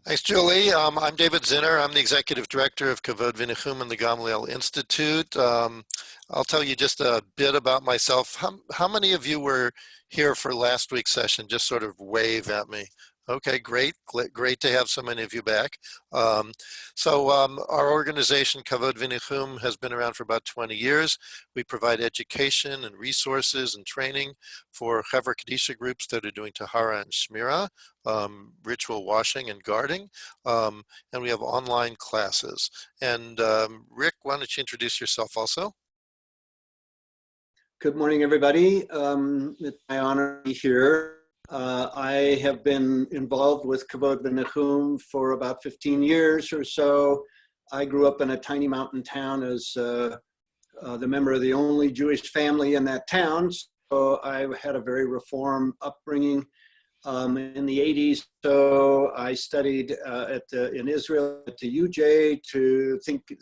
Thanks, Julie. I'm David Zinner. I'm the Executive Director of Kavod V'Nichum and the Gamliel Institute. I'll tell you just a bit about myself. How many of you were here for last week's session? Just sort of wave at me. Okay, great. Great to have so many of you back. Our organization, Kavod V'Nichum, has been around for about 20 years. We provide education and resources and training for Chevra Kadisha groups that are doing Tahara and Shmira, ritual washing and guarding, and we have online classes. And Rick, why don't you introduce yourself also? Good morning, everybody. It's my honor to be here. I have been involved with Kavod V'Nichum for about 15 years or so. I grew up in a tiny mountain town as the member of the only Jewish family in that town. So I had a very reform upbringing in the 80s. So I studied in Israel at the UJ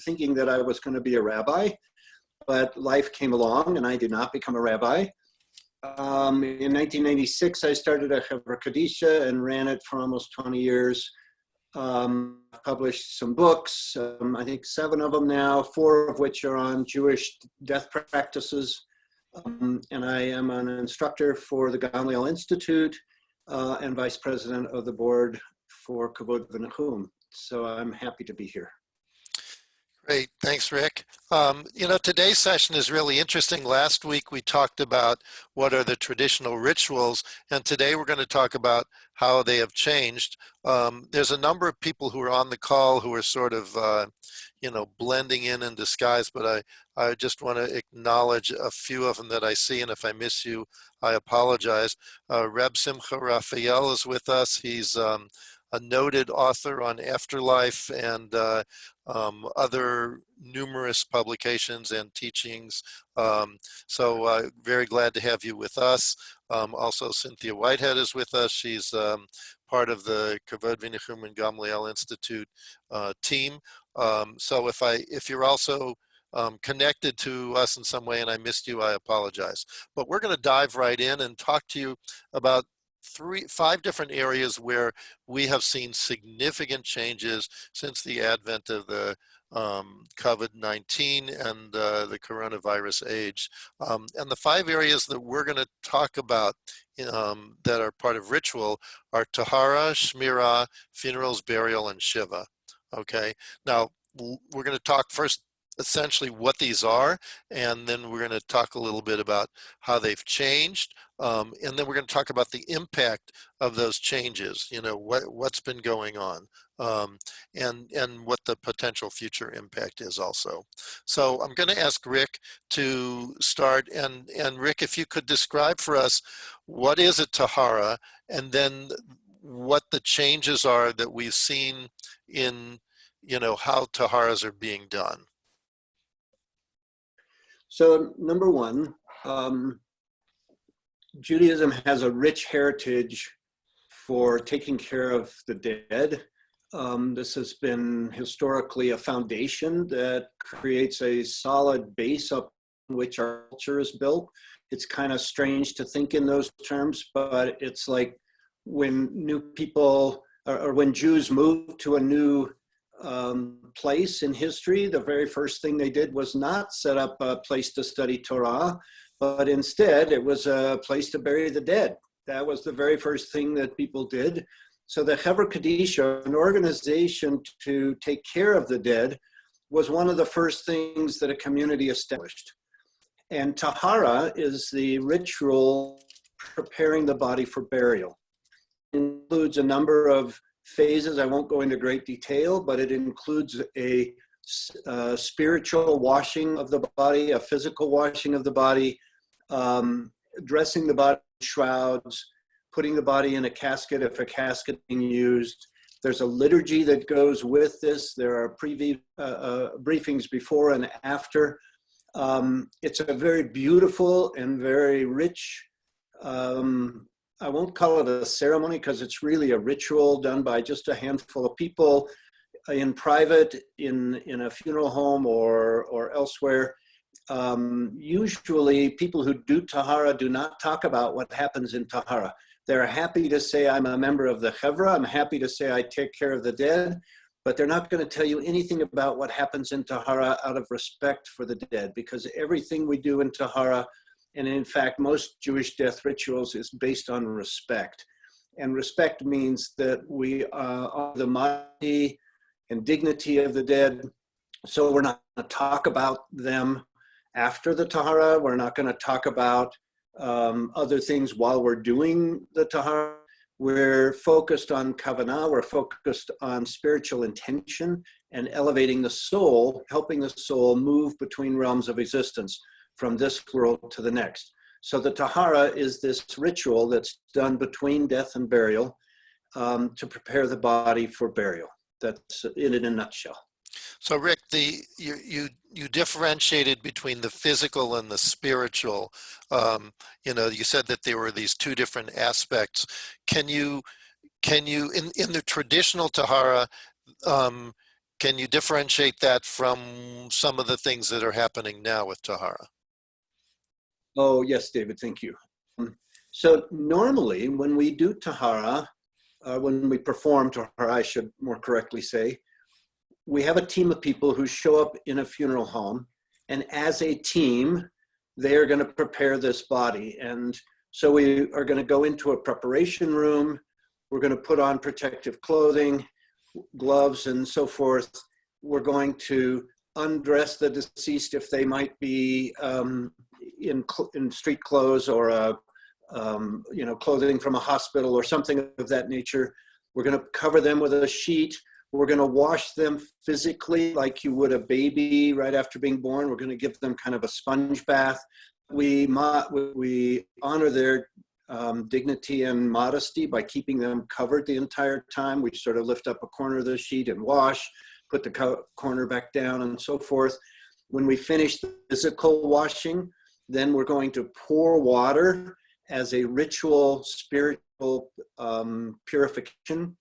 thinking that I was going to be a rabbi, but life came along and I did not become a rabbi. In 1996, I started a Chevra Kadisha and ran it for almost 20 years. Published some books, I think 7 of them now, 4 of which are on Jewish death practices. And I am an instructor for the Gamliel Institute and vice president of the board for Kavod V'Nichum. So I'm happy to be here. Great, thanks, Rick. Today's session is really interesting. Last week we talked about what are the traditional rituals, and today we're going to talk about how they have changed. There's a number of people who are on the call who are sort of, blending in disguise, but I just want to acknowledge a few of them that I see, and if I miss you, I apologize. Reb Simcha Raphael is with us. He's a noted author on afterlife and other numerous publications and teachings. Very glad to have you with us. Also, Cynthia Whitehead is with us. She's part of the Kavod V'Nichum and Gamliel Institute team. So if you're also connected to us in some way and I missed you, I apologize. But we're going to dive right in and talk to you about 5 different areas where we have seen significant changes since the advent of the COVID-19 and the coronavirus age. And the 5 areas that we're going to talk about that are part of ritual are Tahara, Shmira, funerals, burial, and Shiva. Okay, now we're going to talk first essentially what these are, and then we're going to talk a little bit about how they've changed, and then we're going to talk about the impact of those changes, what's been going on, and what the potential future impact is also. So I'm going to ask Rick to start, and Rick, if you could describe for us what is a Tahara, and then what the changes are that we've seen in how Taharas are being done. So number one, Judaism has a rich heritage for taking care of the dead. This has been historically a foundation that creates a solid base up on which our culture is built. It's kind of strange to think in those terms, but it's like when new people or when Jews moved to a new place in history, the very first thing they did was not set up a place to study Torah, but instead it was a place to bury the dead. That was the very first thing that people did. So the Chevra Kadisha, an organization to take care of the dead, was one of the first things that a community established. And Tahara is the ritual preparing the body for burial. It includes a number of phases. I won't go into great detail, but it includes a spiritual washing of the body, a physical washing of the body, dressing the body in shrouds, putting the body in a casket if a casket is being used. There's a liturgy that goes with this. There are briefings before and after. It's a very beautiful and very rich I won't call it a ceremony because it's really a ritual done by just a handful of people in private, in a funeral home or elsewhere. Usually people who do Tahara do not talk about what happens in Tahara. They're happy to say, I'm a member of the Chevra. I'm happy to say I take care of the dead, but they're not going to tell you anything about what happens in Tahara out of respect for the dead, because everything we do in Tahara, and in fact, most Jewish death rituals, is based on respect. And respect means that we honor the modesty and dignity of the dead. So we're not going to talk about them after the Tahara. We're not going to talk about other things while we're doing the Tahara. We're focused on kavanah, we're focused on spiritual intention and elevating the soul, helping the soul move between realms of existence from this world to the next. So the Tahara is this ritual that's done between death and burial to prepare the body for burial. That's it in a nutshell. So Rick, you differentiated between the physical and the spiritual. You said that there were these two different aspects. Can you in the traditional Tahara, can you differentiate that from some of the things that are happening now with Tahara? Oh yes, David, thank you. So normally when we do Tahara, when we perform Tahara, I should more correctly say, we have a team of people who show up in a funeral home, and as a team, they are going to prepare this body. And so we are going to go into a preparation room. We're going to put on protective clothing, gloves, and so forth. We're going to undress the deceased if they might be in street clothes or clothing from a hospital or something of that nature. We're going to cover them with a sheet. We're going to wash them physically like you would a baby right after being born. We're going to give them kind of a sponge bath. We honor their dignity and modesty by keeping them covered the entire time. We sort of lift up a corner of the sheet and wash, put the corner back down and so forth. When we finish the physical washing, then we're going to pour water as a ritual, spiritual purification.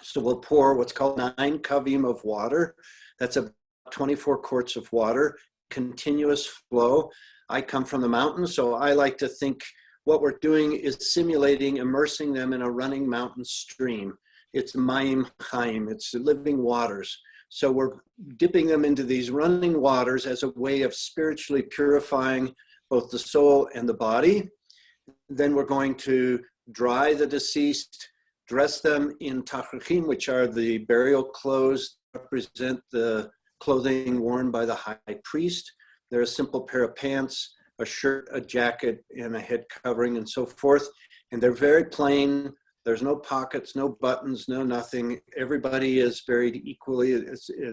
So we'll pour what's called 9 kavim of water. That's about 24 quarts of water, continuous flow. I come from the mountains, so I like to think what we're doing is simulating immersing them in a running mountain stream. It's mayim chaim, it's living waters. So we're dipping them into these running waters as a way of spiritually purifying both the soul and the body. Then we're going to dry the deceased, dress them in tachrachim, which are the burial clothes that represent the clothing worn by the high priest. They're a simple pair of pants, a shirt, a jacket, and a head covering and so forth. And they're very plain. There's no pockets, no buttons, no nothing. Everybody is buried equally.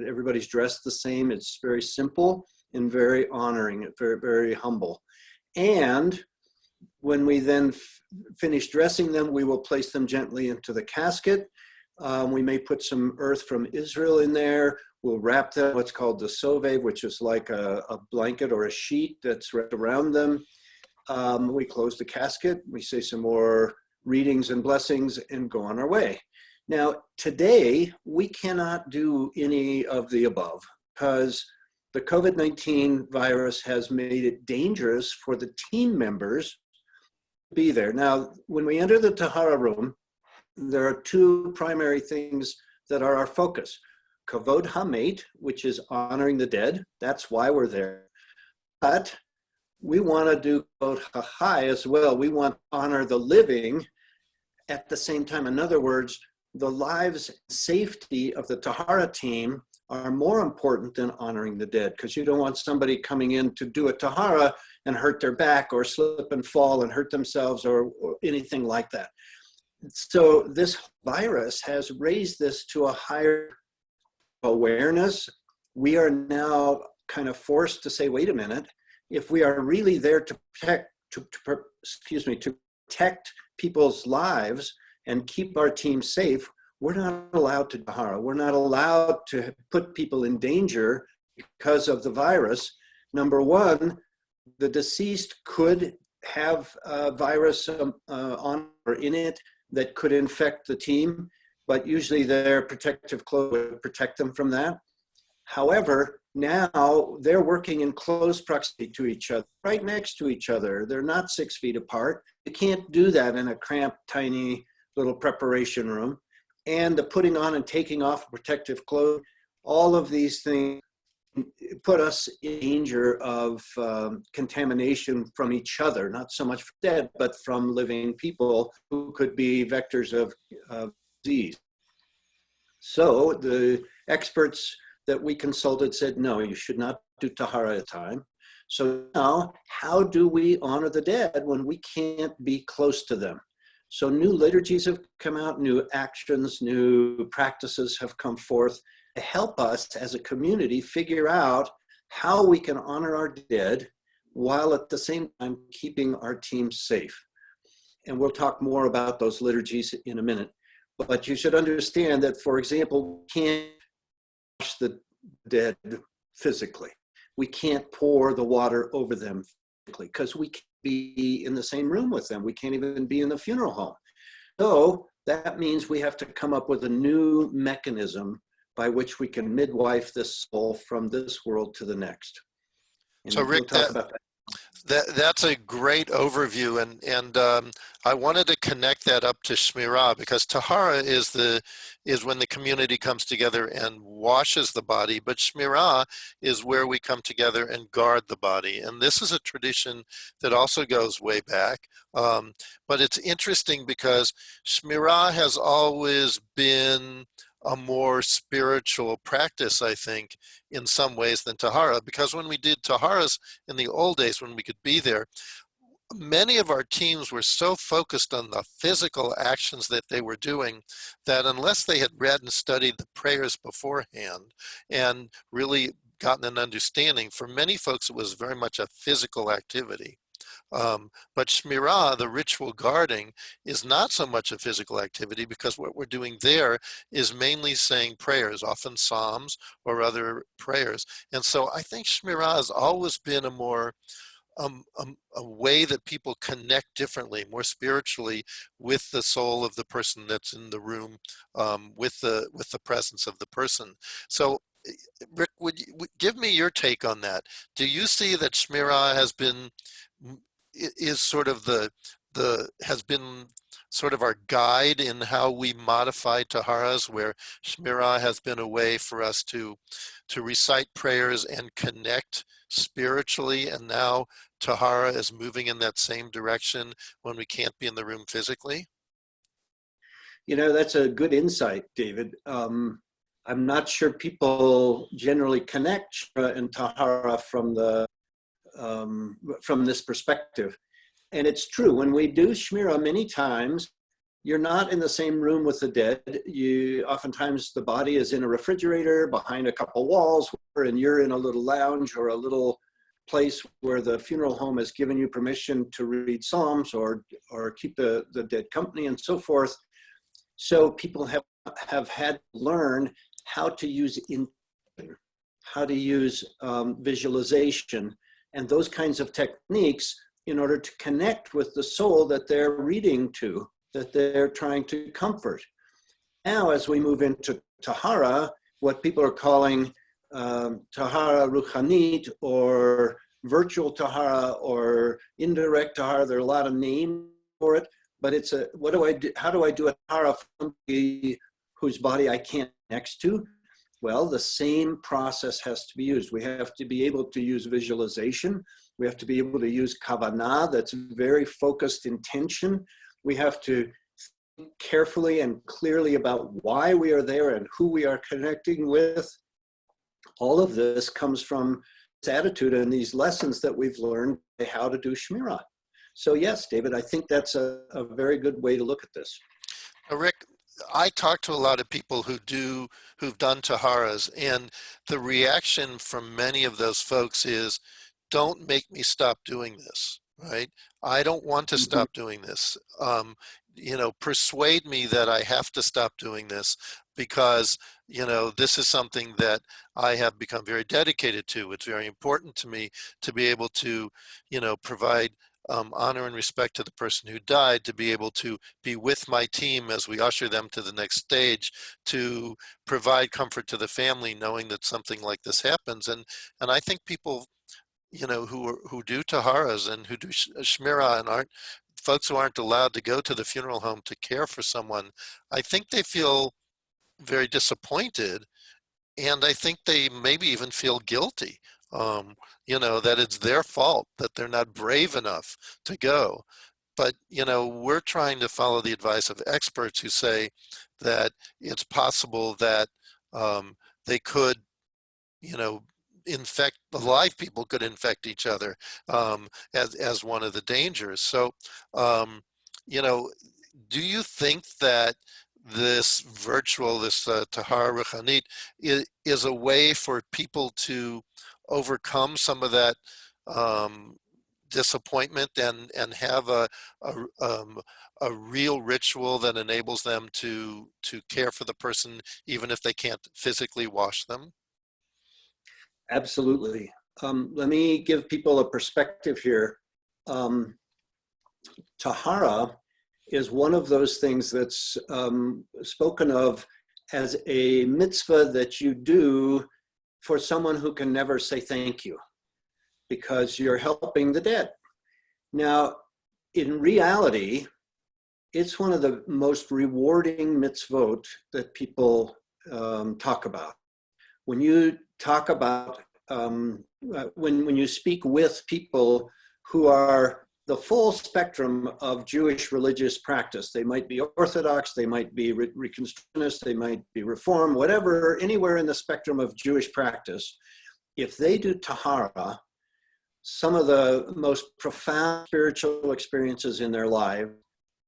Everybody's dressed the same. It's very simple and very honoring, very, very humble. And when we then finish dressing them, we will place them gently into the casket. We may put some earth from Israel in there. We'll wrap them what's called the sovev, which is like a blanket or a sheet that's wrapped around them. We close the casket. We say some more readings and blessings and go on our way. Now, today, we cannot do any of the above because the COVID-19 virus has made it dangerous for the team members be there. Now, when we enter the Tahara room, there are 2 primary things that are our focus. Kavod Hamet, which is honoring the dead. That's why we're there. But we want to do Kavod HaChai as well. We want to honor the living at the same time. In other words, the lives and safety of the Tahara team are more important than honoring the dead, because you don't want somebody coming in to do a Tahara and hurt their back or slip and fall and hurt themselves or anything like that. So this virus has raised this to a higher awareness. We are now kind of forced to say, wait a minute, if we are really there to protect people's lives and keep our team safe, we're not allowed to Tahara. We're not allowed to put people in danger because of the virus. Number one, the deceased could have a virus on or in it that could infect the team, but usually their protective clothes would protect them from that. However, now they're working in close proximity to each other, right next to each other. They're not 6 feet apart. You can't do that in a cramped, tiny little preparation room. And the putting on and taking off protective clothes, all of these things put us in danger of contamination from each other, not so much from dead, but from living people who could be vectors of disease. So the experts that we consulted said, no, you should not do Tahara at a time. So now, how do we honor the dead when we can't be close to them? So new liturgies have come out, new actions, new practices have come forth to help us as a community figure out how we can honor our dead while at the same time keeping our team safe. And we'll talk more about those liturgies in a minute. But you should understand that, for example, we can't wash the dead physically. We can't pour the water over them physically because we can't be in the same room with them. We can't even be in the funeral home. So that means we have to come up with a new mechanism by which we can midwife this soul from this world to the next. And So Rick, we'll talk about that. That's a great overview, and I wanted to connect that up to Shmira, because Tahara is when the community comes together and washes the body, but Shmira is where we come together and guard the body. And this is a tradition that also goes way back. But it's interesting because Shmira has always been a more spiritual practice, I think, in some ways than Tahara, because when we did Taharas in the old days, when we could be there, many of our teams were so focused on the physical actions that they were doing that unless they had read and studied the prayers beforehand and really gotten an understanding, for many folks it was very much a physical activity. But Shmira, the ritual guarding, is not so much a physical activity, because what we're doing there is mainly saying prayers, often psalms or other prayers. And so I think Shmira has always been a more a way that people connect differently, more spiritually, with the soul of the person that's in the room, with the presence of the person. So Rick, would you give me your take on that? Do you see that Shmira has been is sort of has been sort of our guide in how we modify Taharas, where Shmira has been a way for us to recite prayers and connect spiritually, and now Tahara is moving in that same direction when we can't be in the room physically? You know, that's a good insight, David. I'm not sure people generally connect Shmira and Tahara from this perspective. And it's true, when we do Shmira, many times, you're not in the same room with the dead. Oftentimes the body is in a refrigerator behind a couple walls, and you're in a little lounge or a little place where the funeral home has given you permission to read psalms or keep the dead company and so forth. So people have had to learn how to use intention, how to use visualization, and those kinds of techniques in order to connect with the soul that they're reading to, that they're trying to comfort. Now, as we move into Tahara, what people are calling Tahara Ruchanit, or virtual Tahara, or indirect Tahara, there are a lot of names for it, but it's what do I do? How do I do a Tahara from somebody whose body I can't next to? Well, the same process has to be used. We have to be able to use visualization. We have to be able to use kavanah, that's very focused intention. We have to think carefully and clearly about why we are there and who we are connecting with. All of this comes from this attitude and these lessons that we've learned how to do Shmira. So yes, David, I think that's a very good way to look at this. Rick, I talk to a lot of people who've done Taharas, and the reaction from many of those folks is, don't make me stop doing this, right? I don't want to stop doing this. Persuade me that I have to stop doing this, because, this is something that I have become very dedicated to. It's very important to me to be able to, provide honor and respect to the person who died, to be able to be with my team as we usher them to the next stage, to provide comfort to the family, knowing that something like this happens. And I think people, who do taharas and who do shmira and aren't folks who aren't allowed to go to the funeral home to care for someone, I think they feel very disappointed, and I think they maybe even feel guilty, that it's their fault that they're not brave enough to go. But, we're trying to follow the advice of experts who say that it's possible that they could, infect, live people could infect each other, as one of the dangers. So, do you think that this Tahara Ruchanit is a way for people to overcome some of that disappointment and have a real ritual that enables them to care for the person even if they can't physically wash them? Absolutely. Let me give people a perspective here. Tahara is one of those things that's spoken of as a mitzvah that you do for someone who can never say thank you, because you're helping the dead. Now, in reality, it's one of the most rewarding mitzvot that people talk about. When you talk about, when you speak with people who are the full spectrum of Jewish religious practice, they might be Orthodox, they might be Reconstructionist, they might be Reform, whatever, anywhere in the spectrum of Jewish practice, if they do Tahara, some of the most profound spiritual experiences in their life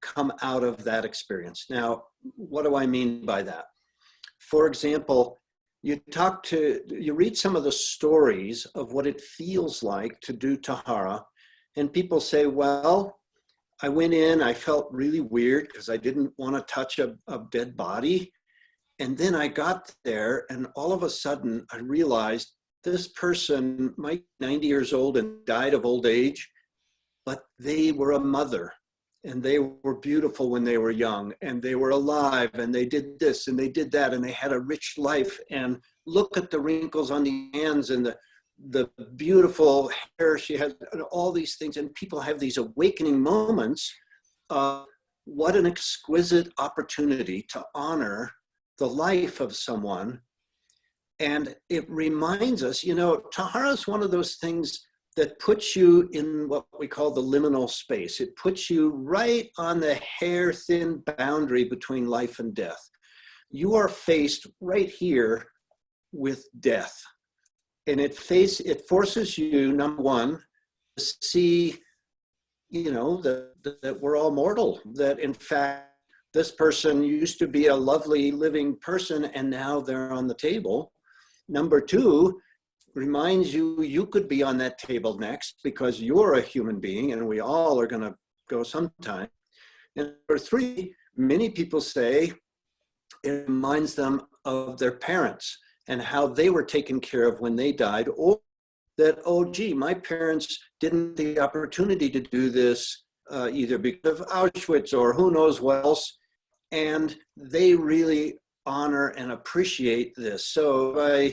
come out of that experience. Now, what do I mean by that? For example, you read some of the stories of what it feels like to do Tahara, and people say, well, I went in, I felt really weird because I didn't want to touch a dead body. And then I got there, and all of a sudden I realized this person might be 90 years old and died of old age, but they were a mother, and they were beautiful when they were young, and they were alive, and they did this and they did that, and they had a rich life. And look at the wrinkles on the hands and the beautiful hair she has, and all these things. And people have these awakening moments of what an exquisite opportunity to honor the life of someone. And it reminds us, Tahara is one of those things that puts you in what we call the liminal space. It puts you right on the hair-thin boundary between life and death. You are faced right here with death. And it forces you, number one, to see, that we're all mortal, that in fact, this person used to be a lovely living person and now they're on the table. Number two, reminds you could be on that table next because you're a human being and we all are going to go sometime. And number three, many people say it reminds them of their parents and how they were taken care of when they died, or that, oh, gee, my parents didn't have the opportunity to do this either because of Auschwitz or who knows what else, and they really honor and appreciate this. So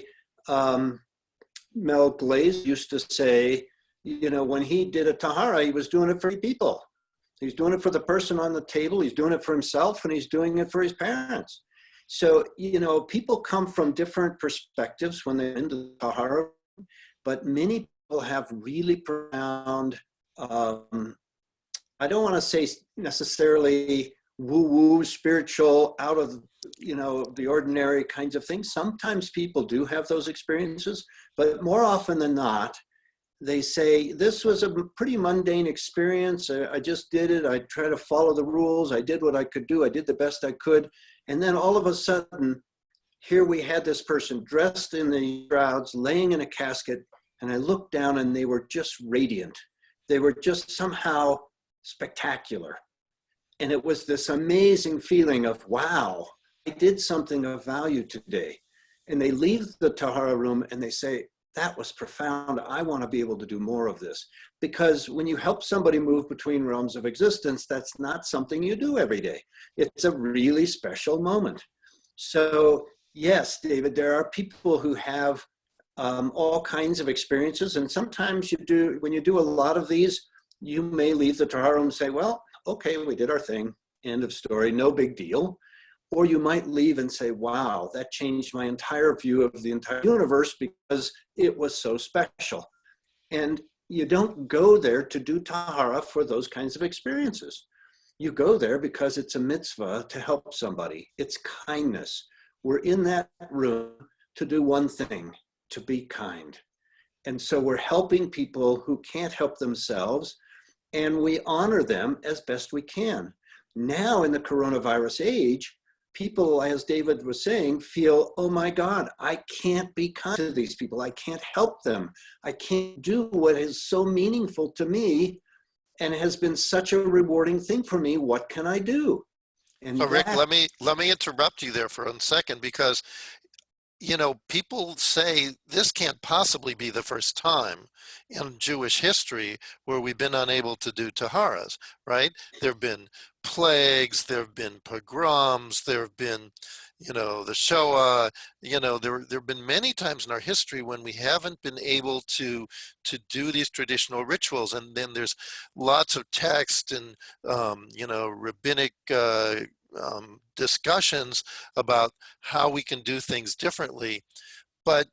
Mel Glaze used to say, when he did a Tahara, he was doing it for people. He's doing it for the person on the table, he's doing it for himself, and he's doing it for his parents. So, people come from different perspectives when they're into the Tahara, but many people have really profound, I don't want to say necessarily woo-woo, spiritual, out of, the ordinary kinds of things. Sometimes people do have those experiences, but more often than not, they say, this was a pretty mundane experience. I just did it. I tried to follow the rules. I did what I could do. I did the best I could. And then all of a sudden, here we had this person dressed in the shrouds, laying in a casket, and I looked down and they were just radiant. They were just somehow spectacular. And it was this amazing feeling of, wow, I did something of value today. And they leave the Tahara room and they say, that was profound. I want to be able to do more of this. Because when you help somebody move between realms of existence, that's not something you do every day. It's a really special moment. So yes, David, there are people who have all kinds of experiences. And sometimes when you do a lot of these, you may leave the Tahara and say, well, okay, we did our thing, end of story, no big deal. Or you might leave and say, wow, that changed my entire view of the entire universe because it was so special. And you don't go there to do Tahara for those kinds of experiences. You go there because it's a mitzvah to help somebody. It's kindness. We're in that room to do one thing, to be kind. And so we're helping people who can't help themselves, and we honor them as best we can. Now in the coronavirus age, people, as David was saying, feel, oh my God, I can't be kind to these people. I can't help them. I can't do what is so meaningful to me and has been such a rewarding thing for me. What can I do? And So Rick, let me interrupt you there for a second, because you know, people say this can't possibly be the first time in Jewish history where we've been unable to do taharas, right? There have been plagues, there have been pogroms, there have been, you know, the Shoah, you know, there have been many times in our history when we haven't been able to do these traditional rituals. And then there's lots of text and, you know, rabbinic discussions about how we can do things differently. But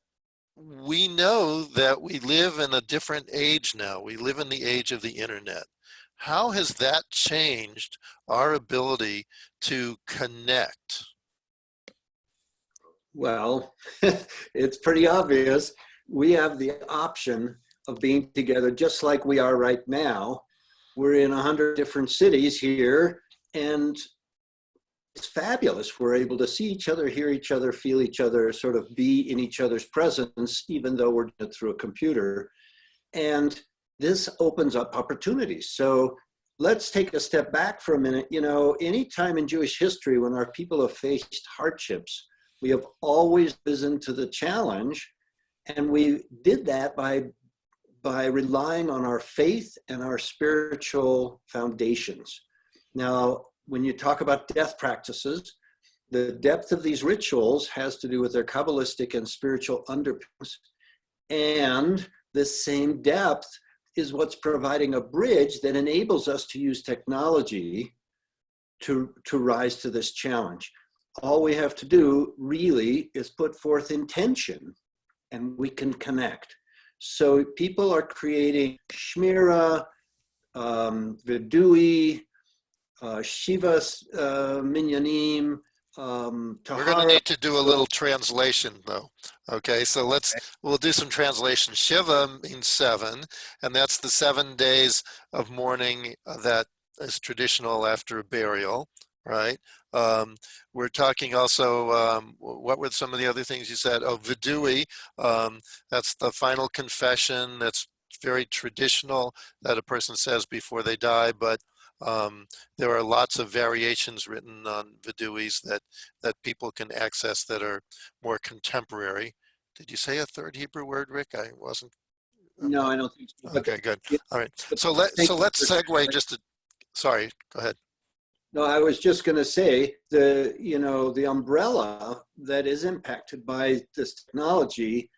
we know that we live in a different age now. We live in the age of the internet. How has that changed our ability to connect? Well, it's pretty obvious. We have the option of being together just like we are right now. We're in 100 different cities here, and it's fabulous. We're able to see each other, hear each other, feel each other, sort of be in each other's presence, even though we're doing it through a computer. And this opens up opportunities. So let's take a step back for a minute. You know, any time in Jewish history when our people have faced hardships, we have always risen to the challenge. And we did that by relying on our faith and our spiritual foundations. Now, when you talk about death practices, the depth of these rituals has to do with their Kabbalistic and spiritual underpinnings. And this same depth is what's providing a bridge that enables us to use technology to rise to this challenge. All we have to do really is put forth intention and we can connect. So people are creating Shmira, Vidui, Shivas, Minyanim, Tahara. We're going to need to do a little translation though. Okay, so we'll do some translation. Shiva means 7, and that's the 7 days of mourning that is traditional after a burial, right? We're talking also, what were some of the other things you said? Oh, Vidui, that's the final confession. That's very traditional that a person says before they die, but there are lots of variations written on Viduis that people can access that are more contemporary. Did you say a third Hebrew word, Rick? I wasn't. No, I don't think so. Okay, good. All right. So let's segue just to. Sorry, go ahead. No, I was just going to say the umbrella that is impacted by this technology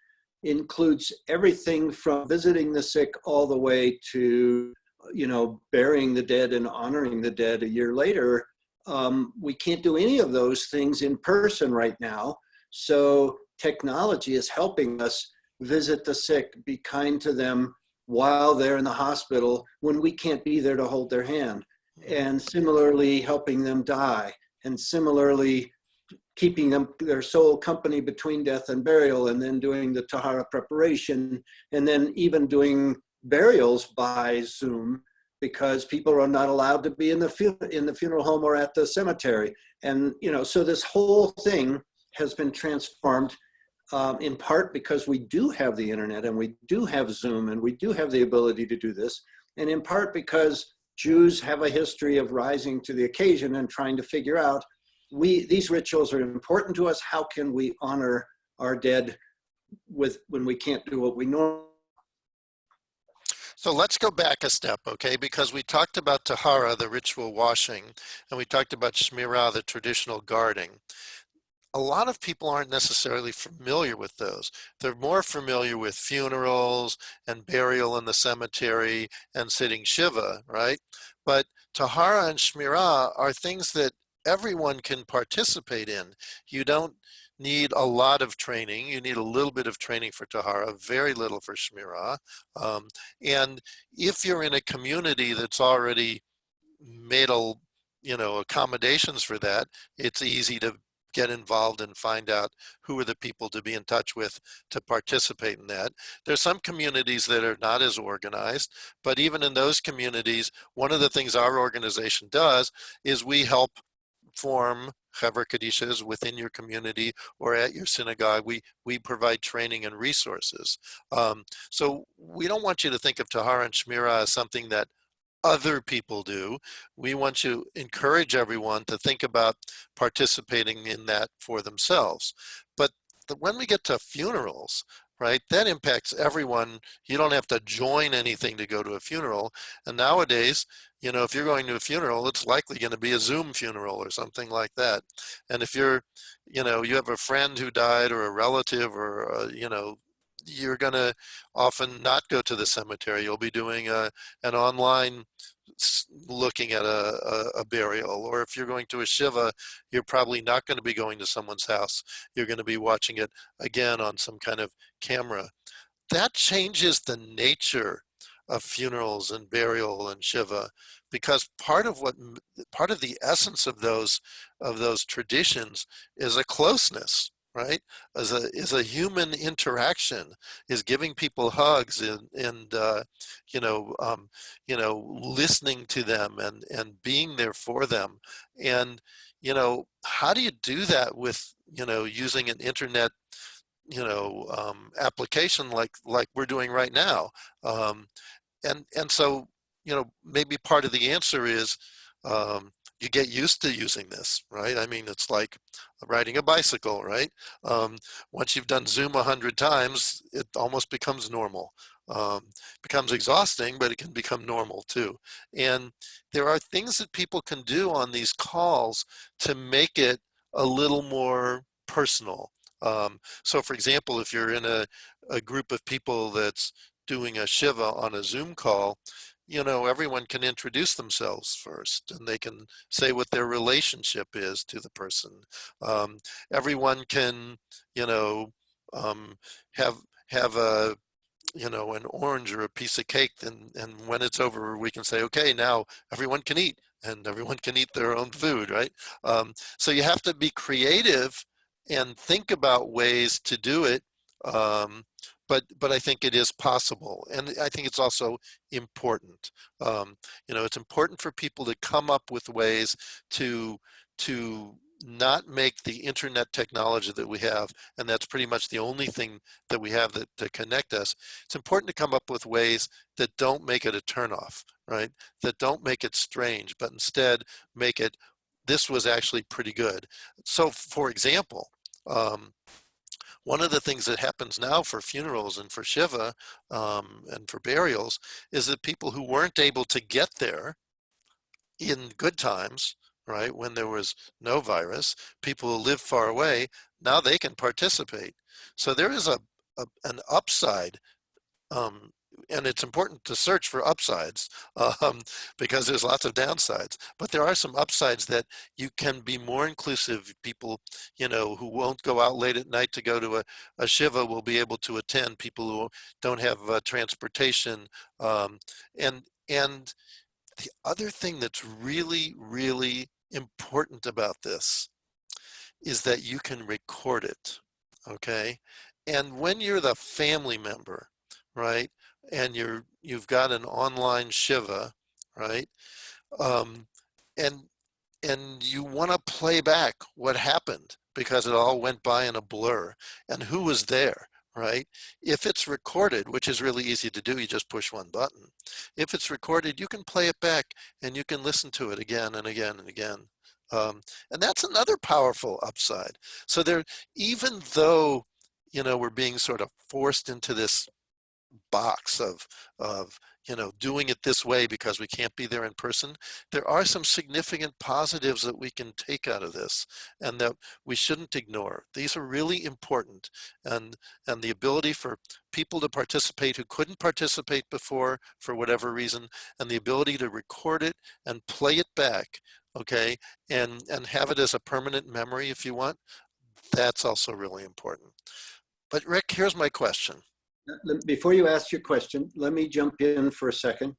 includes everything from visiting the sick all the way to burying the dead and honoring the dead a year later. We can't do any of those things in person right now. So technology is helping us visit the sick, be kind to them while they're in the hospital when we can't be there to hold their hand. And similarly, helping them die. And similarly, keeping their soul company between death and burial, and then doing the Tahara preparation, and then even doing burials by Zoom, because people are not allowed to be in the funeral home or at the cemetery. And so this whole thing has been transformed in part because we do have the internet and we do have Zoom and we do have the ability to do this, and in part because Jews have a history of rising to the occasion and trying to figure out, these rituals are important to us. How can we honor our dead with when we can't do what we normally. So let's go back a step, okay? Because we talked about Tahara, the ritual washing, and we talked about Shmira, the traditional guarding. A lot of people aren't necessarily familiar with those. They're more familiar with funerals and burial in the cemetery and sitting Shiva, right? But Tahara and Shmira are things that everyone can participate in. You don't need a lot of training. You need a little bit of training for Tahara, very little for Shmira. Um, and if you're in a community that's already made accommodations for that, it's easy to get involved and find out who are the people to be in touch with to participate in that. There's some communities that are not as organized, but even in those communities, one of the things our organization does is we help form Chevra Kadishas within your community or at your synagogue. We provide training and resources. So we don't want you to think of Tahara and Shmira as something that other people do. We want to encourage everyone to think about participating in that for themselves. But when we get to funerals, right, that impacts everyone. You don't have to join anything to go to a funeral. And nowadays, if you're going to a funeral, it's likely going to be a Zoom funeral or something like that. And if you have a friend who died or a relative or, you're going to often not go to the cemetery. You'll be doing an online looking at a burial, or if you're going to a Shiva, you're probably not going to be going to someone's house. You're going to be watching it again on some kind of camera. That changes the nature of funerals and burial and Shiva, because part of the essence of those traditions is a closeness, right? Is a human interaction, is giving people hugs and listening to them and being there for them. And how do you do that with using an internet application like we're doing right now? Um, and so maybe part of the answer is you get used to using this, right? I mean, it's like riding a bicycle, right? um, Once you've done Zoom 100 times, it almost becomes normal. Becomes exhausting, but it can become normal too. And there are things that people can do on these calls to make it a little more personal. So for example, if you're in a group of people that's doing a Shiva on a Zoom call, everyone can introduce themselves first, and they can say what their relationship is to the person. Um, Everyone can, um, have have an orange or a piece of cake, and when it's over, we can say, okay, now everyone can eat, and everyone can eat their own food, right? So you have to be creative and think about ways to do it. Um, but I think it is possible, and I think it's also important. It's important for people to come up with ways to to not make the internet technology that we have, and that's pretty much the only thing that we have to connect us. It's important to come up with ways that don't make it a turnoff, right? That don't make it strange, but instead make it, this was actually pretty good. So for example, one of the things that happens now for funerals and for Shiva and for burials is that people who weren't able to get there in good times, right, when there was no virus, people who live far away, now they can participate. So there is an upside, um, and it's important to search for upsides because there's lots of downsides. But there are some upsides that you can be more inclusive. People, who won't go out late at night to go to a Shiva will be able to attend. People who don't have transportation, and the other thing that's really, really important about this is that you can record it, okay? And when you're the family member, right, and you've got an online Shiva, right, um, and and you want to play back what happened because it all went by in a blur and who was there, right? If it's recorded, which is really easy to do, you just push one button. If it's recorded, you can play it back and you can listen to it again and again and again. And that's another powerful upside. So there, even though we're being sort of forced into this box of doing it this way because we can't be there in person. There are some significant positives that we can take out of this and that we shouldn't ignore. These are really important, and the ability for people to participate who couldn't participate before for whatever reason, and the ability to record it and play it back, okay, and have it as a permanent memory if you want. That's also really important. But Rick, here's my question. Before you ask your question, let me jump in for a second.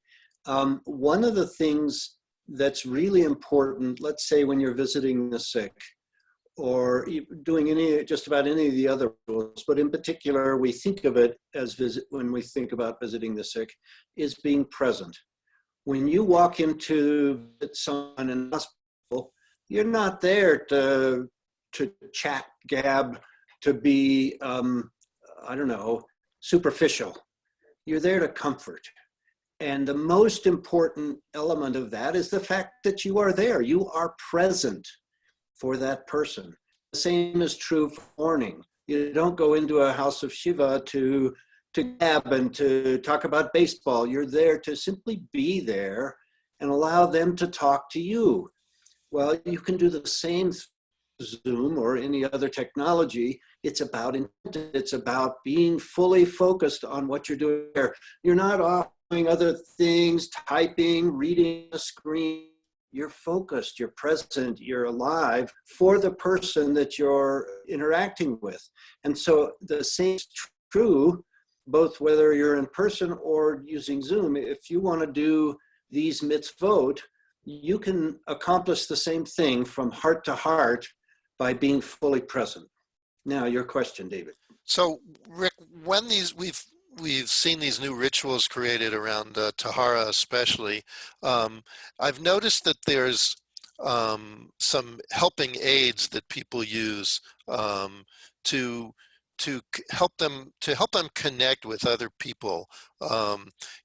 One of the things that's really important, let's say when you're visiting the sick or doing just about any of the other rules, but in particular, we think of it as when we think about visiting the sick, is being present. When you walk into someone in the hospital, you're not there to chat, gab, to be, I don't know, superficial. You're there to comfort. And the most important element of that is the fact that you are there. You are present for that person. The same is true for mourning. You don't go into a house of Shiva to gab and to talk about baseball. You're there to simply be there and allow them to talk to you. Well, you can do the same Zoom or any other technology. It's about being fully focused on what you're doing there. You're not off doing other things, typing, reading a screen. You're focused, you're present, you're alive for the person that you're interacting with. And so the same is true, both whether you're in person or using Zoom. If you want to do these mitzvot, you can accomplish the same thing from heart to heart by being fully present. Now, your question, David. So, Rick, when we've seen these new rituals created around Tahara, especially, I've noticed that there's some helping aids that people use to help them connect with other people.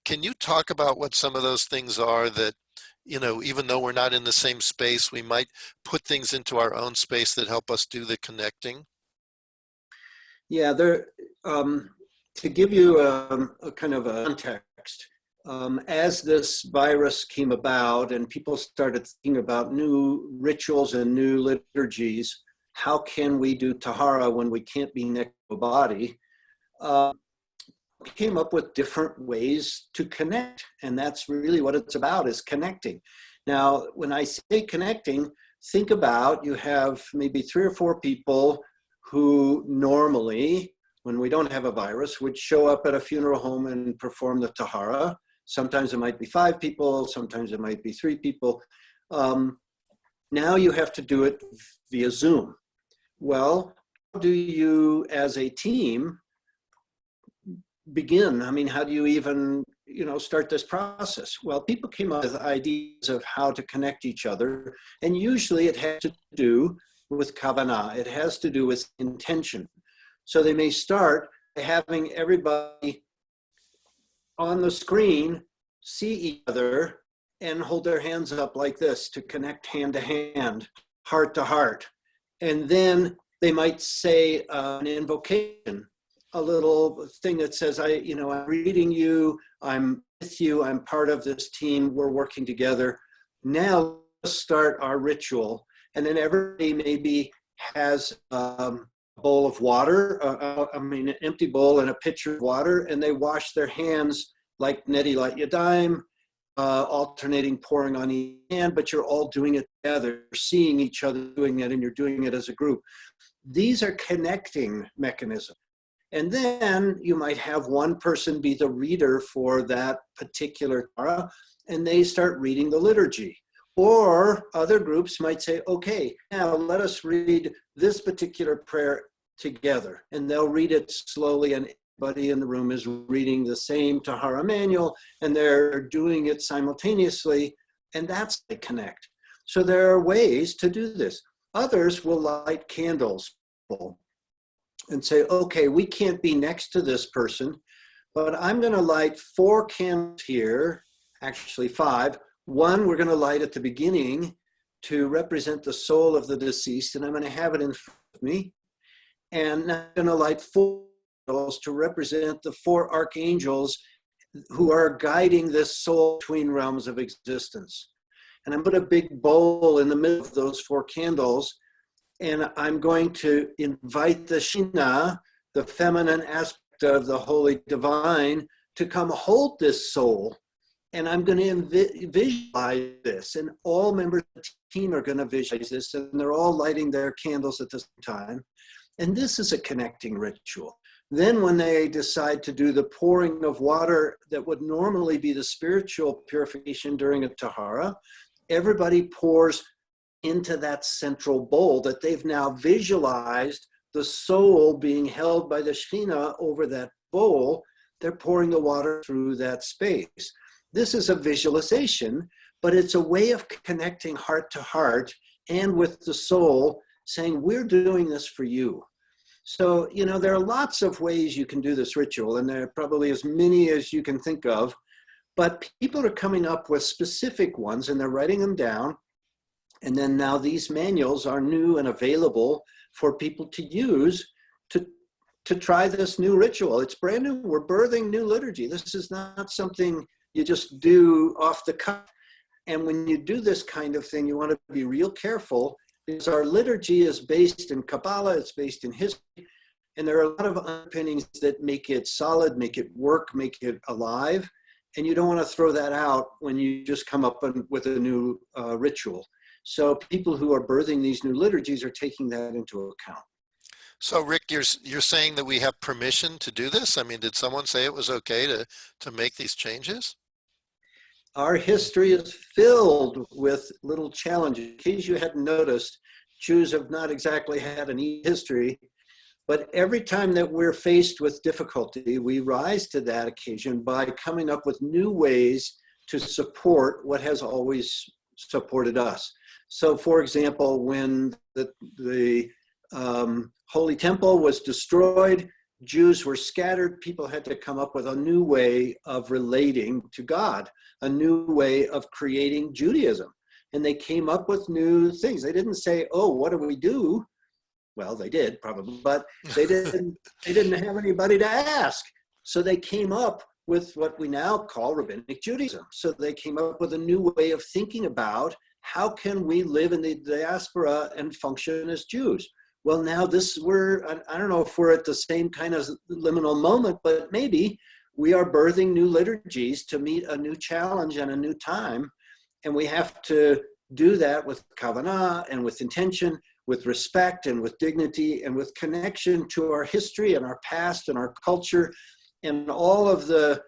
Can you talk about what some of those things are that, even though we're not in the same space, we might put things into our own space that help us do the connecting? Yeah, to give you a kind of a context, as this virus came about and people started thinking about new rituals and new liturgies, how can we do Tahara when we can't be next to a body? Came up with different ways to connect, and that's really what it's about, is connecting. Now, when I say connecting, think about, you have maybe 3 or 4 people who normally, when we don't have a virus, would show up at a funeral home and perform the Tahara. Sometimes it might be 5 people, sometimes it might be 3 people. Now you have to do it via Zoom. Well, how do you, as a team, begin? I mean, how do you even, start this process? Well, people came up with ideas of how to connect each other, and usually it has to do with kavanah. It has to do with intention. So they may start by having everybody on the screen see each other and hold their hands up like this to connect hand to hand, heart to heart. And then they might say an invocation, a little thing that says, I'm reading you, I'm with you, I'm part of this team, we're working together. Now let's start our ritual. And then everybody maybe has a bowl of water, an empty bowl and a pitcher of water, and they wash their hands like Netilat Yadayim, alternating pouring on each hand, but you're all doing it together, you're seeing each other doing it, and you're doing it as a group. These are connecting mechanisms. And then you might have one person be the reader for that particular Torah, and they start reading the liturgy. Or other groups might say, okay, now let us read this particular prayer together. And they'll read it slowly, and everybody in the room is reading the same Tahara manual, and they're doing it simultaneously, and that's how they connect. So there are ways to do this. Others will light candles and say, okay, we can't be next to this person, but I'm going to light 4 candles here, actually 5. One we're going to light at the beginning to represent the soul of the deceased, and I'm going to have it in front of me. And I'm going to light 4 candles to represent the 4 archangels who are guiding this soul between realms of existence. And I'm going to put a big bowl in the middle of those 4 candles, and I'm going to invite the Shina, the feminine aspect of the Holy Divine, to come hold this soul. And I'm going to visualize this, and all members of the team are going to visualize this, and they're all lighting their candles at the same time. And this is a connecting ritual. Then when they decide to do the pouring of water that would normally be the spiritual purification during a Tahara, everybody pours into that central bowl that they've now visualized the soul being held by the Shekhinah over that bowl. They're pouring the water through that space. This is a visualization, but it's a way of connecting heart to heart and with the soul, saying, we're doing this for you. So, there are lots of ways you can do this ritual, and there are probably as many as you can think of, but people are coming up with specific ones and they're writing them down. And then now these manuals are new and available for people to use to try this new ritual. It's brand new. We're birthing new liturgy. This is not something you just do off the cuff. And when you do this kind of thing, you want to be real careful, because our liturgy is based in Kabbalah, it's based in history, and there are a lot of underpinnings that make it solid, make it work, make it alive. And you don't want to throw that out when you just come up with a new ritual. So people who are birthing these new liturgies are taking that into account. So Rick, you're saying that we have permission to do this? I mean, did someone say it was okay to make these changes? Our history is filled with little challenges. In case you hadn't noticed, Jews have not exactly had an easy history, but every time that we're faced with difficulty, we rise to that occasion by coming up with new ways to support what has always supported us. So for example, when the Holy Temple was destroyed, Jews were scattered, people had to come up with a new way of relating to God, a new way of creating Judaism. And they came up with new things. They didn't say, oh, what do we do? Well, they did probably, but they didn't have anybody to ask. So they came up with what we now call Rabbinic Judaism. So they came up with a new way of thinking about how can we live in the diaspora and function as Jews. Well, now I don't know if we're at the same kind of liminal moment, but maybe we are birthing new liturgies to meet a new challenge and a new time. And we have to do that with kavanah and with intention, with respect and with dignity and with connection to our history and our past and our culture and all of the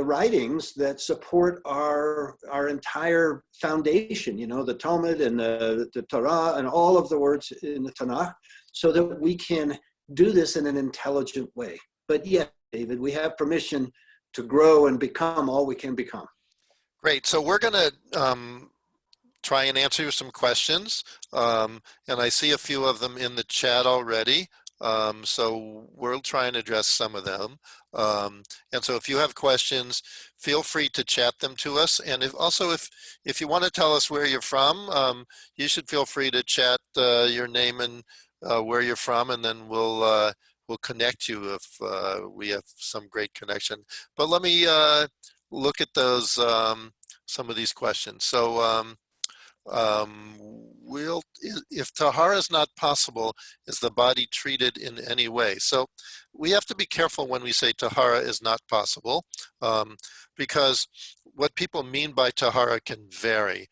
writings that support our entire foundation, the Talmud and the Torah and all of the words in the Tanakh, so that we can do this in an intelligent way. But yeah, David, we have permission to grow and become all we can become. Great. So we're going to try and answer some questions. And I see a few of them in the chat already. So we'll try and address some of them. And so if you have questions, feel free to chat them to us. And if you want to tell us where you're from, you should feel free to chat your name and where you're from, and then we'll connect you if we have some great connection. But let me look at those some of these questions. So if Tahara is not possible, is the body treated in any way? So we have to be careful when we say Tahara is not possible, because what people mean by Tahara can vary.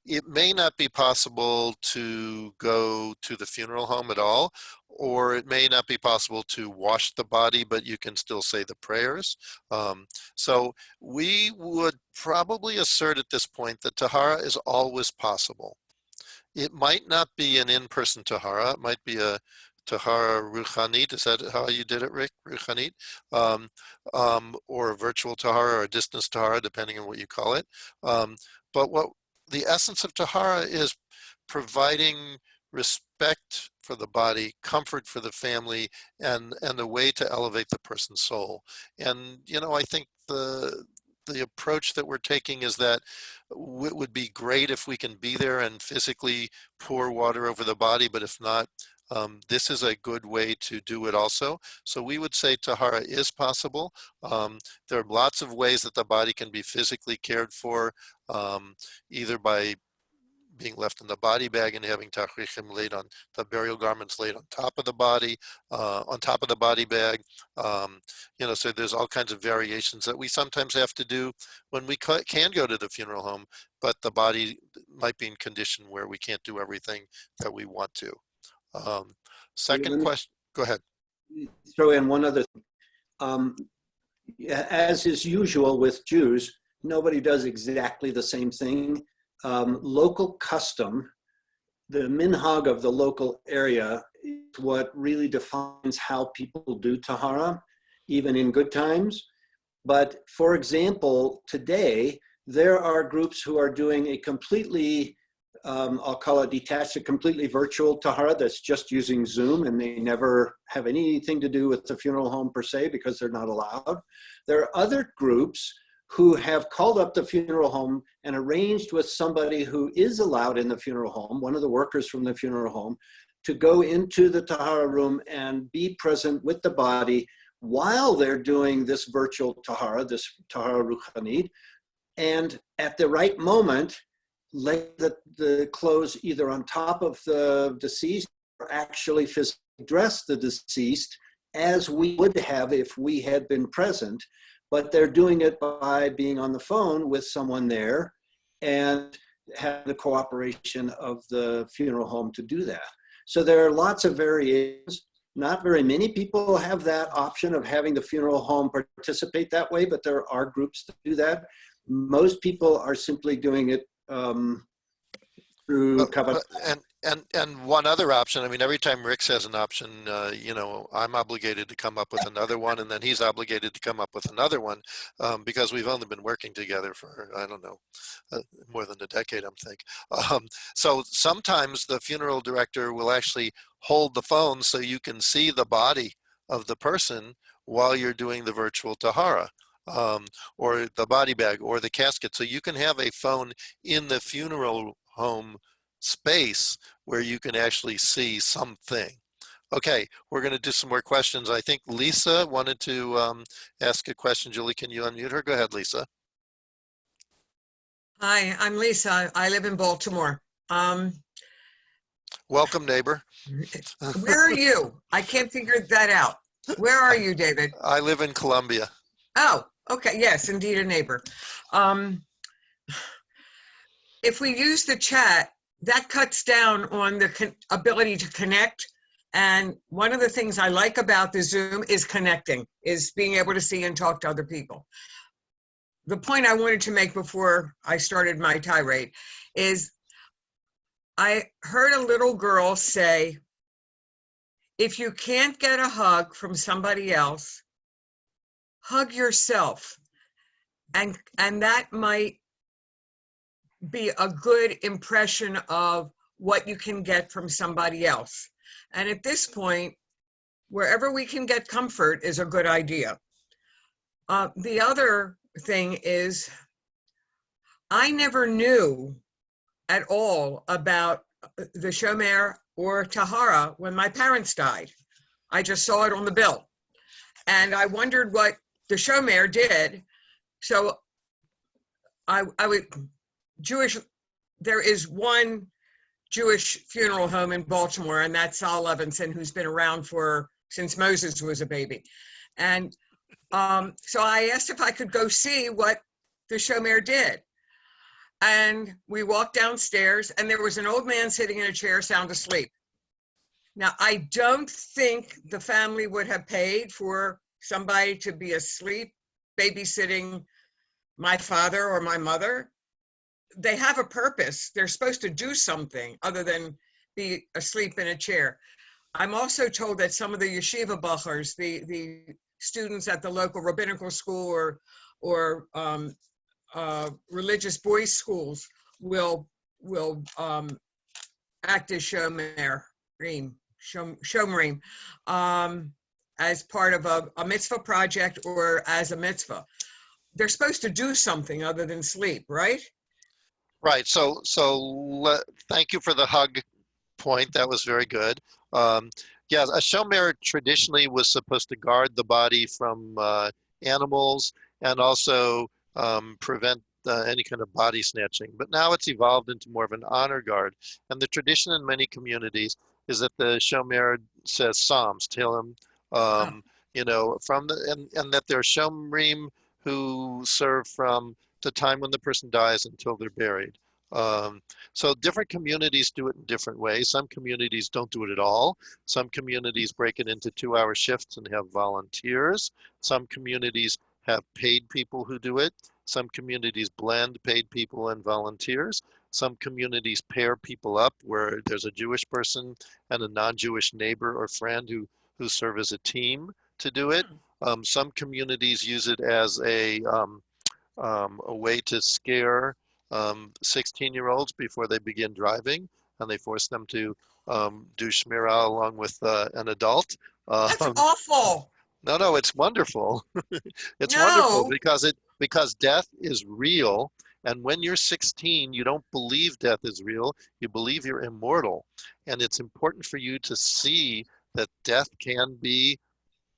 It may not be possible to go to the funeral home at all, or it may not be possible to wash the body, but you can still say the prayers. So we would probably assert at this point that Tahara is always possible. It might not be an in-person Tahara. It might be a Tahara Ruchanit. Is that how you did it, Rick? Ruchanit? Or a virtual Tahara or a distance Tahara, depending on what you call it. But what the essence of Tahara is providing respect for the body, comfort for the family, and a way to elevate the person's soul. And, I think the approach that we're taking is that it would be great if we can be there and physically pour water over the body, but if not, this is a good way to do it also. So we would say Tahara is possible. There are lots of ways that the body can be physically cared for, either by being left in the body bag and having tachrichim laid on the burial garments laid on top of the body, bag. So there's all kinds of variations that we sometimes have to do when we can go to the funeral home, but the body might be in condition where we can't do everything that we want to. Second question, go ahead. Throw in one other thing. As is usual with Jews, nobody does exactly the same thing. Local custom, the minhag of the local area, is what really defines how people do Tahara, even in good times. But for example, today, there are groups who are doing a completely, I'll call it detached, a completely virtual Tahara that's just using Zoom, and they never have anything to do with the funeral home per se because they're not allowed. There are other groups who have called up the funeral home and arranged with somebody who is allowed in the funeral home, one of the workers from the funeral home, to go into the Tahara room and be present with the body while they're doing this virtual Tahara, this Tahara Ruchanit, and at the right moment, lay the clothes either on top of the deceased or actually physically dress the deceased as we would have if we had been present. But they're doing it by being on the phone with someone there and having the cooperation of the funeral home to do that. So there are lots of variations. Not very many people have that option of having the funeral home participate that way, but there are groups that do that. Most people are simply doing it through Kavod. And one other option, I mean, every time Rick says an option, I'm obligated to come up with another one, and then he's obligated to come up with another one, because we've only been working together for, I don't know, more than a decade, I'm thinking. So sometimes the funeral director will actually hold the phone so you can see the body of the person while you're doing the virtual Tahara. Or the body bag or the casket. So you can have a phone in the funeral home space where you can actually see something. Okay, we're going to do some more questions. I think Lisa wanted to ask a question. Julie, can you unmute her? Go ahead, Lisa. Hi, I'm Lisa. I live in Baltimore. Welcome, neighbor. Where are you? I can't figure that out. Where are you, David? I live in Columbia. Oh, okay. Yes, indeed, a neighbor. If we use the chat, that cuts down on the ability to connect. And one of the things I like about the Zoom is connecting, is being able to see and talk to other people. The point I wanted to make before I started my tirade is I heard a little girl say, if you can't get a hug from somebody else, hug yourself. And that might be a good impression of what you can get from somebody else. And at this point, wherever we can get comfort is a good idea. The other thing is, I never knew at all about the Shomer or Tahara when my parents died. I just saw it on the bill. And I wondered what the Shomer did. So there is one Jewish funeral home in Baltimore, and that's Sal Levinson, who's been around since Moses was a baby. And so I asked if I could go see what the Shomer did. And we walked downstairs, and there was an old man sitting in a chair, sound asleep. Now, I don't think the family would have paid for somebody to be asleep, babysitting my father or my mother. They have a purpose. They're supposed to do something other than be asleep in a chair. I'm also told that some of the yeshiva bachers, the students at the local rabbinical school or religious boys schools will act as shomerim as part of a mitzvah project or as a mitzvah. They're supposed to do something other than sleep, right? Right. So thank you for the hug point. That was very good. Yeah, a shomer traditionally was supposed to guard the body from animals and also prevent any kind of body snatching. But now it's evolved into more of an honor guard. And the tradition in many communities is that the shomer says psalms, Tehillim, Oh, you know, from the and that there are shomrim who serve from the time when the person dies until they're buried. So different communities do it in different ways. Some communities don't do it at all. Some communities break it into 2-hour shifts and have volunteers. Some communities have paid people who do it. Some communities blend paid people and volunteers. Some communities pair people up where there's a Jewish person and a non-Jewish neighbor or friend who serve as a team to do it. Some communities use it as a way to scare 16-year-olds before they begin driving, and they force them to do Shmira along with an adult. that's Um, awful. no, it's wonderful. It's wonderful No. because death is real, and when you're 16, you don't believe death is real. You believe you're immortal, and it's important for you to see that death can be,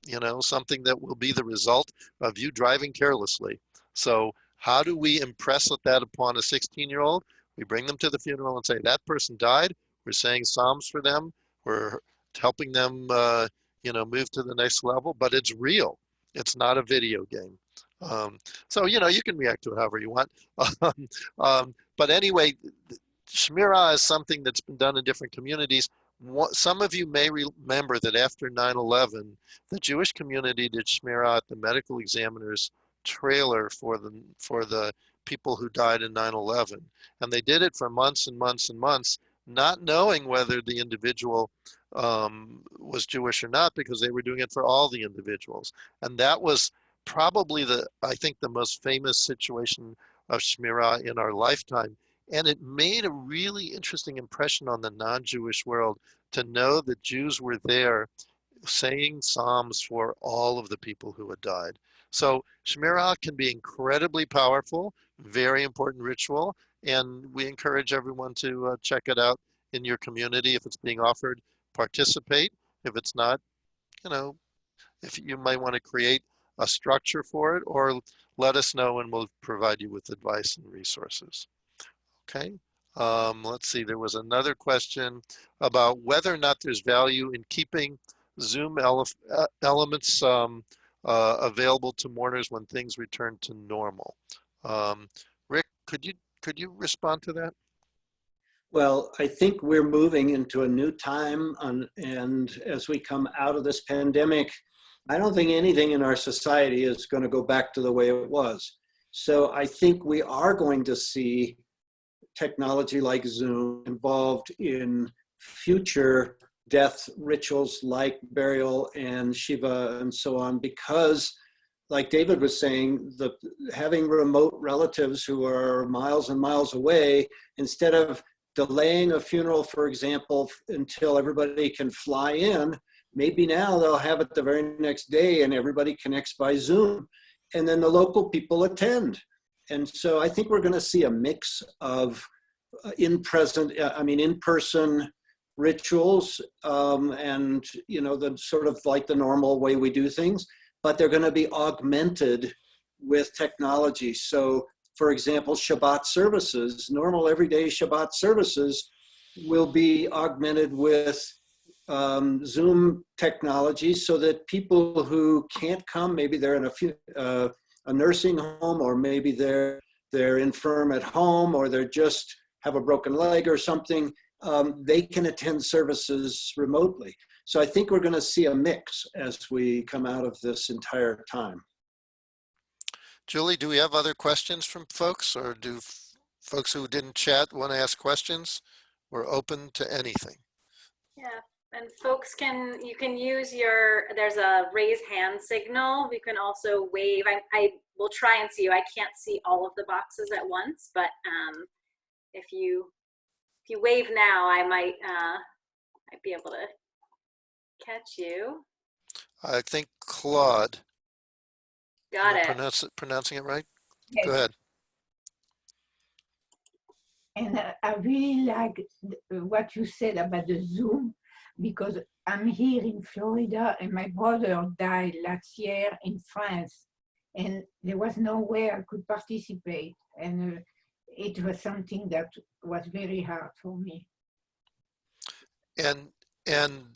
you know, something that will be the result of you driving carelessly. So how do we impress that upon a 16-year-old? We bring them to the funeral and say, that person died. We're saying Psalms for them. We're helping them, you know, move to the next level, but it's real. It's not a video game. So, you know, you can react to it however you want. But anyway, Shmira is something that's been done in different communities. Some of you may remember that after 9/11, the Jewish community did Shmira at the medical examiner's trailer for the people who died in 9/11, and they did it for months and months and months, not knowing whether the individual was Jewish or not, because they were doing it for all the individuals. And that was probably I think the most famous situation of Shmira in our lifetime. And it made a really interesting impression on the non-Jewish world to know that Jews were there saying psalms for all of the people who had died. So Shmira can be incredibly powerful, very important ritual, and we encourage everyone to check it out in your community. If it's being offered, participate. If it's not, you know, if you might want to create a structure for it, or let us know and we'll provide you with advice and resources. Okay. Let's see, there was another question about whether or not there's value in keeping Zoom elements available to mourners when things return to normal. Rick, could you respond to that? Well, I think we're moving into a new time, and as we come out of this pandemic, I don't think anything in our society is going to go back to the way it was. So I think we are going to see technology like Zoom involved in future death rituals like burial and Shiva and so on, because like David was saying, having remote relatives who are miles and miles away, instead of delaying a funeral, for example, until everybody can fly in, maybe now they'll have it the very next day and everybody connects by Zoom, and then the local people attend. And so I think we're going to see a mix of in-person rituals and, you know, the sort of like the normal way we do things, but they're going to be augmented with technology. So, for example, Shabbat services, normal everyday Shabbat services will be augmented with Zoom technology so that people who can't come, maybe they're in a nursing home, or maybe they're infirm at home, or they're just have a broken leg or something, they can attend services remotely. So I think we're going to see a mix as we come out of this entire time. Julie, do we have other questions from folks, or do folks who didn't chat want to ask questions? We're open to anything. Yeah, and folks you can use there's a raise hand signal. We can also wave. I will try and see you. I can't see all of the boxes at once, but if you wave now, I might be able to catch you. I think Claude. Got Am I it. pronouncing it right? Okay. Go ahead. And I really like what you said about the Zoom, because I'm here in Florida and my brother died last year in France, and there was no way I could participate. And it was something that was very hard for me. And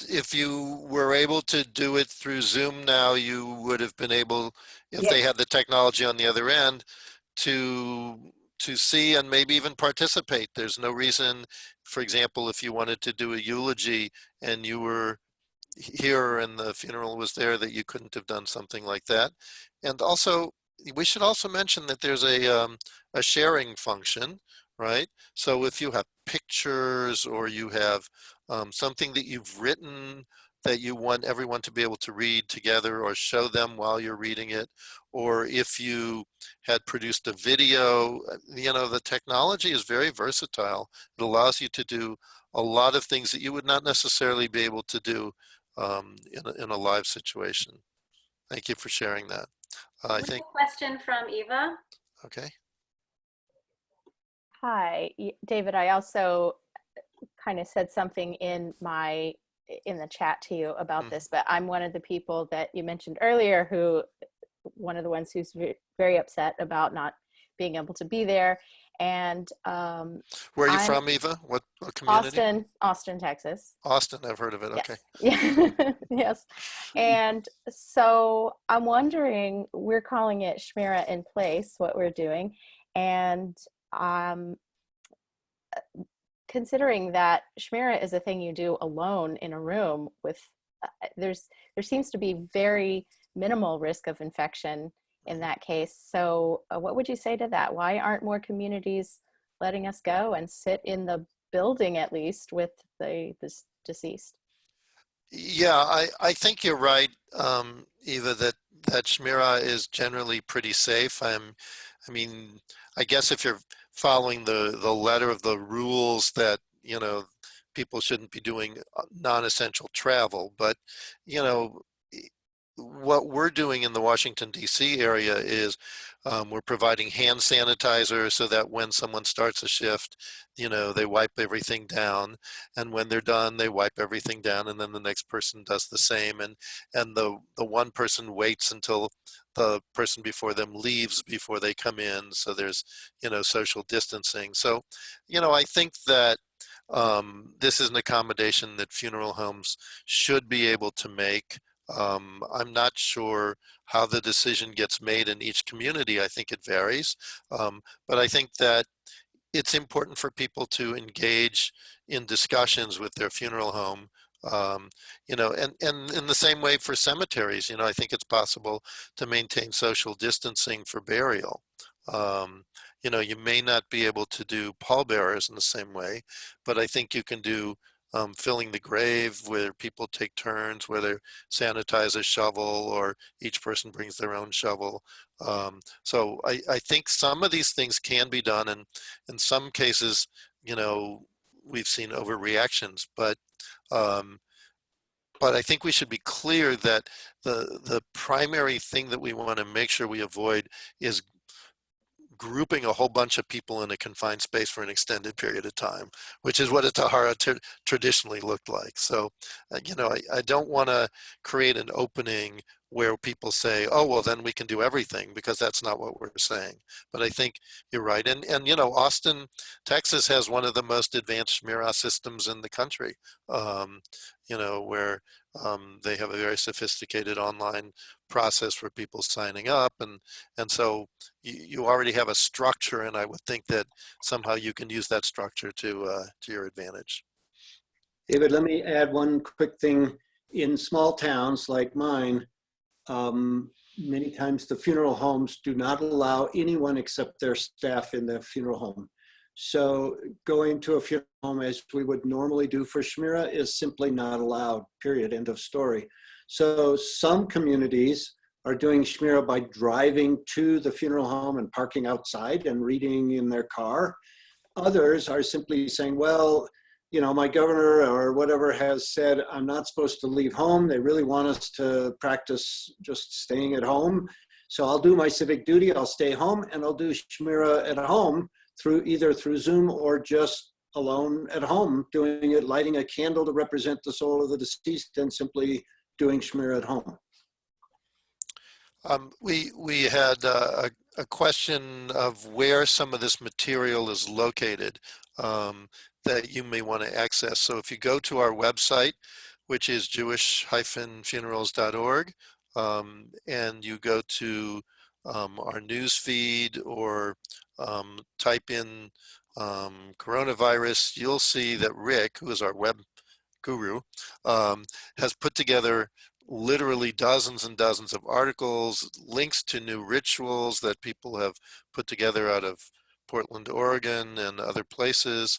if you were able to do it through Zoom now, you would have been able, if Yes. they had the technology on the other end, to see and maybe even participate. There's no reason, for example, if you wanted to do a eulogy and you were here and the funeral was there, that you couldn't have done something like that. And also, we should also mention that there's a sharing function, right? So if you have pictures or you have something that you've written that you want everyone to be able to read together or show them while you're reading it, or if you had produced a video, you know, the technology is very versatile. It allows you to do a lot of things that you would not necessarily be able to do in a live situation. Thank you for sharing that. I think. A question from Eva. Okay. Hi, David. I also kind of said something in the chat to you about this, but I'm one of the people that you mentioned earlier one of the ones who's very upset about not being able to be there. And where are you from, Eva? What community? Austin, Texas. Austin, I've heard of it. Okay. Yes. Yes. And so I'm wondering, we're calling it Shmira in Place, what we're doing. And considering that Shmira is a thing you do alone in a room with, there seems to be very minimal risk of infection in that case. So what would you say to that? Why aren't more communities letting us go and sit in the building at least with the deceased? Yeah, I think you're right, Eva, that Shmira is generally pretty safe. I mean, I guess if you're following the letter of the rules that, you know, people shouldn't be doing non-essential travel, but, you know, what we're doing in the Washington, D.C. area is we're providing hand sanitizer so that when someone starts a shift, you know, they wipe everything down. And when they're done, they wipe everything down. And then the next person does the same. And the one person waits until the person before them leaves before they come in. So there's, you know, social distancing. So, you know, I think that this is an accommodation that funeral homes should be able to make. I'm not sure how the decision gets made in each community. I think it varies, but I think that it's important for people to engage in discussions with their funeral home. You know, and in the same way for cemeteries, you know, I think it's possible to maintain social distancing for burial. You know, you may not be able to do pallbearers in the same way, but I think you can do filling the grave where people take turns, where they sanitize a shovel or each person brings their own shovel. So I think some of these things can be done, and in some cases, you know, we've seen overreactions, but I think we should be clear that the primary thing that we want to make sure we avoid is grouping a whole bunch of people in a confined space for an extended period of time, which is what a Tahara traditionally looked like. So, you know, I don't want to create an opening where people say, oh, well, then we can do everything, because that's not what we're saying. But I think you're right. And you know, Austin, Texas has one of the most advanced Shmira systems in the country, you know, where they have a very sophisticated online process for people signing up. And so you already have a structure, and I would think that somehow you can use that structure to your advantage. David, let me add one quick thing. In small towns like mine, many times the funeral homes do not allow anyone except their staff in the funeral home. So going to a funeral home as we would normally do for Shmira is simply not allowed, period, end of story. So some communities are doing Shmira by driving to the funeral home and parking outside and reading in their car. Others are simply saying, well, you know, my governor or whatever has said I'm not supposed to leave home. They really want us to practice just staying at home. So I'll do my civic duty, I'll stay home, and I'll do Shmira at home either through Zoom or just alone at home, doing it, lighting a candle to represent the soul of the deceased, and simply doing Shmira at home. We had a question of where some of this material is located that you may want to access. So if you go to our website, which is jewish-funerals.org, and you go to our news feed or type in coronavirus, you'll see that Rick, who is our web guru, has put together literally dozens and dozens of articles, links to new rituals that people have put together out of Portland, Oregon, and other places.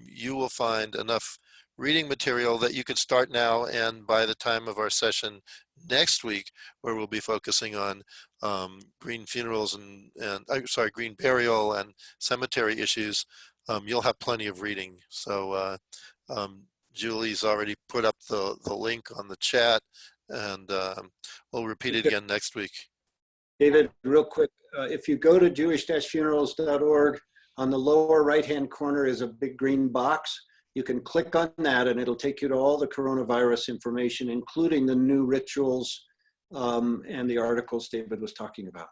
You will find enough reading material that you could start now, and by the time of our session next week, where we'll be focusing on green funerals and green burial and cemetery issues, you'll have plenty of reading. So Julie's already put up the link on the chat, and we'll repeat it again next week. David, real quick, if you go to jewish-funerals.org, on the lower right-hand corner is a big green box. You can click on that and it'll take you to all the coronavirus information, including the new rituals and the articles David was talking about.